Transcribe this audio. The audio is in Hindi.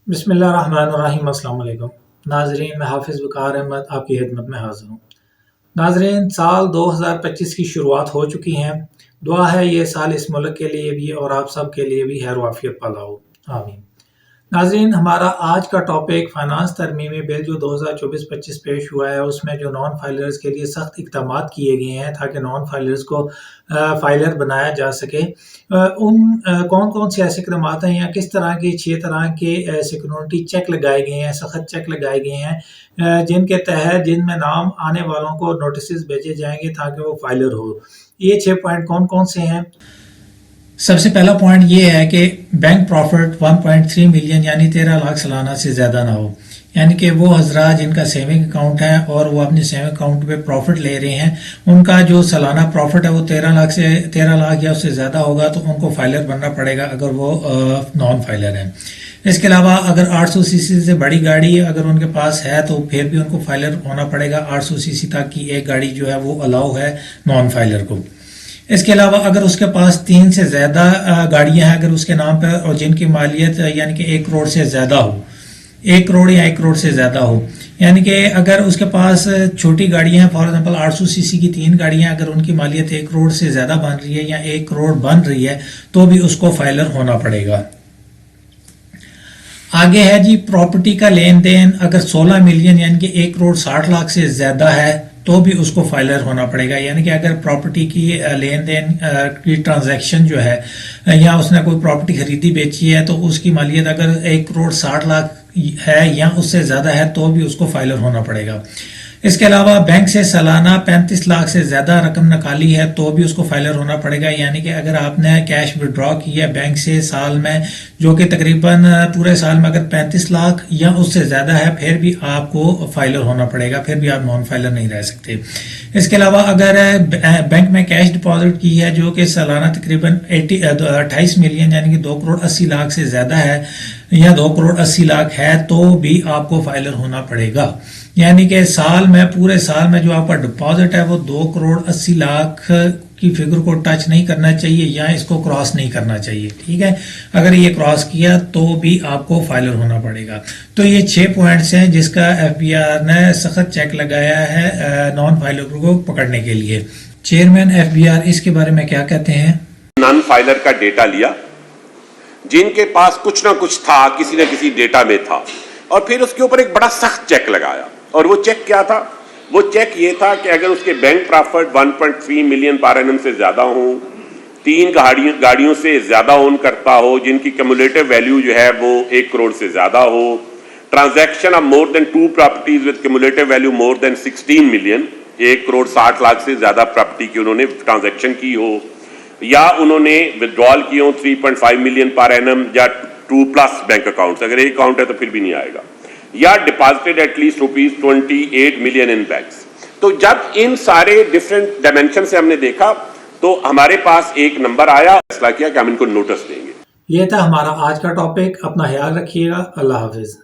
बिस्मिल्लाहिर्रहमानिर्रहीम। अस्सलाम वालेकुम नाजरीन, मैं हाफिज़ वक़ार अहमद आपकी खिदमत में हाज़िर हूँ। नाजरीन, साल 2025 की शुरुआत हो चुकी है। दुआ है ये साल इस मुल्क के लिए भी और आप सब के लिए भी खैर वाफ़ियत वाला हो, आमीन। नाज़रीन, हमारा आज का टॉपिक फाइनेंस तरमीमी बिल जो 2024-25 पेश हुआ है, उसमें जो नॉन फाइलर्स के लिए सख्त इक़दामात किए गए हैं ताकि नॉन फाइलर्स को फाइलर बनाया जा सके। कौन कौन से ऐसे इक़दामात हैं या किस तरह के 6 तरह के सिक्योरिटी चेक लगाए गए हैं, सख्त चेक लगाए गए हैं, जिनके तहत जिनमें नाम आने वालों को नोटिस भेजे जाएंगे ताकि वो फाइलर हो। ये 6 पॉइंट कौन कौन से हैं? सबसे पहला पॉइंट ये है कि बैंक प्रॉफिट 1.3 मिलियन यानी 13 लाख सालाना से ज़्यादा ना हो। यानी कि वो हजरा जिनका सेविंग अकाउंट है और वो अपने सेविंग अकाउंट पे प्रॉफिट ले रहे हैं, उनका जो सालाना प्रॉफिट है वो 13 लाख या उससे ज़्यादा होगा तो उनको फाइलर बनना पड़ेगा अगर वो नॉन फाइलर है। इसके अलावा अगर 800 सीसी से बड़ी गाड़ी अगर उनके पास है तो फिर भी उनको फाइलर होना पड़ेगा। 800 सीसी तक की एक गाड़ी जो है वो अलाउ है नॉन फाइलर को। इसके अलावा अगर उसके पास 3 से ज़्यादा गाड़ियां हैं अगर उसके नाम पर और जिनकी मालियत यानी कि 1 करोड़ से ज़्यादा हो, 1 करोड़ या 1 करोड़ से ज़्यादा हो, यानी कि अगर उसके पास छोटी गाड़ियां हैं, फॉर एग्जांपल 800 सीसी की 3 गाड़ियां अगर उनकी मालियत 1 करोड़ से ज़्यादा बन रही है या 1 करोड़ बन रही है तो भी उसको फाइलर होना पड़ेगा। आगे है जी प्रॉपर्टी का लेन देन, अगर 16 मिलियन यानी कि 1 करोड़ 60 लाख से ज़्यादा है तो भी उसको फाइलर होना पड़ेगा। यानी कि अगर प्रॉपर्टी की लेन देन की ट्रांजैक्शन जो है या उसने कोई प्रॉपर्टी खरीदी बेची है तो उसकी मालियत अगर 1 करोड़ 60 लाख है या उससे ज़्यादा है तो भी उसको फाइलर होना पड़ेगा। इसके अलावा बैंक से सालाना 35 लाख से ज़्यादा रकम निकाली है तो भी उसको फाइलर होना पड़ेगा। यानी कि अगर आपने कैश विड्रॉ किया बैंक से साल में, जो कि तकरीबन पूरे साल में अगर 35 लाख या उससे ज़्यादा है, फिर भी आपको फाइलर होना पड़ेगा, फिर भी आप नॉन फाइलर नहीं रह सकते। इसके अलावा अगर बैंक में कैश डिपॉजिट की है जो कि सालाना तकरीबन 28 मिलियन यानी कि 2 करोड़ 80 लाख से ज़्यादा है या 2 करोड़ 80 लाख है तो भी आपको फाइलर होना पड़ेगा। यानी कि साल में, पूरे साल में जो आपका डिपॉजिट है वो 2 करोड़ 80 लाख की फिगर को टच नहीं करना चाहिए या इसको क्रॉस नहीं करना चाहिए। ठीक है, अगर ये क्रॉस किया तो भी आपको फाइलर होना पड़ेगा। तो ये 6 पॉइंट्स हैं जिसका एफबीआर ने सख्त चेक लगाया है नॉन फाइलर को पकड़ने के लिए। चेयरमैन एफबीआर इसके बारे में क्या कहते हैं? नॉन फाइलर का डेटा लिया, जिनके पास कुछ ना कुछ था, किसी न किसी डेटा में था, और फिर उसके ऊपर एक बड़ा सख्त चेक लगाया। और वो चेक क्या था? वो चेक ये था कि अगर उसके bank profit 1.3 million per annum से ज्यादा हो, 3 गाड़ियों से ज्यादा ओन करता हो, जिनकी क्यूमुलेटिव वैल्यू जो है वो 1 करोड़ से ज्यादा हो, transaction of more than 2 properties with cumulative value more than 16 million, 1 crore 60 lakh से ज्यादा प्रॉपर्टी की उन्होंने ट्रांजैक्शन की हो, या उन्होंने विड्रॉल किए हो 3.5 मिलियन पर एनम या 2+ बैंक अकाउंट, अगर एक अकाउंट है तो फिर भी नहीं आएगा, या deposited at least ₹28 million in banks. तो जब इन सारे डिफरेंट डायमेंशन से हमने देखा तो हमारे पास एक नंबर आया, फैसला किया कि हम इनको नोटिस देंगे। ये था हमारा आज का टॉपिक। अपना ख्याल रखिएगा। अल्लाह हाफिज।